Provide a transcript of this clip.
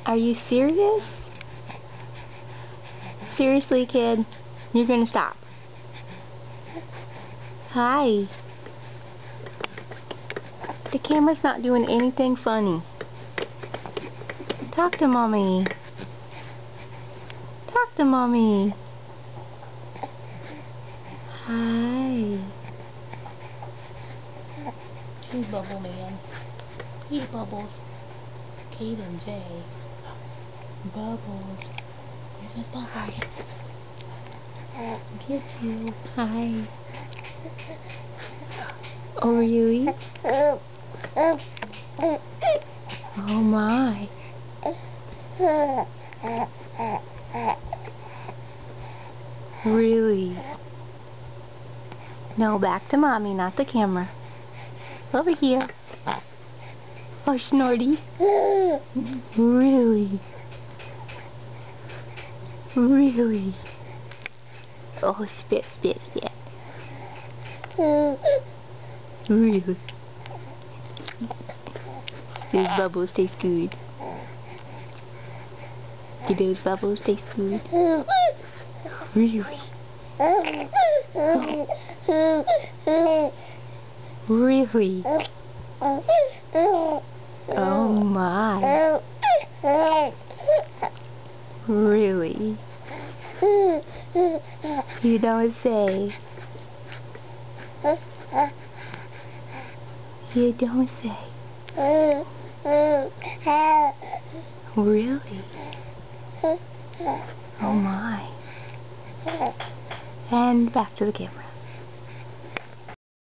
Are you serious? Seriously, kid? You're gonna stop. Hi. The camera's not doing anything funny. Talk to Mommy. Talk to Mommy. Hi. Hey, Bubble Man. Hey, Bubbles. Kate and Jay. Bubbles. Where's Bubbles? Get you. Hi. Oh, really? Oh my. Really? No, back to Mommy, not the camera. Over here. Oh, Snorty. Really? Really? Oh, spit, spit, spit. Really? Those bubbles taste good. Do those bubbles taste good? Really? Really? Oh my. Really? You don't say. You don't say. Really? Oh my. And back to the camera.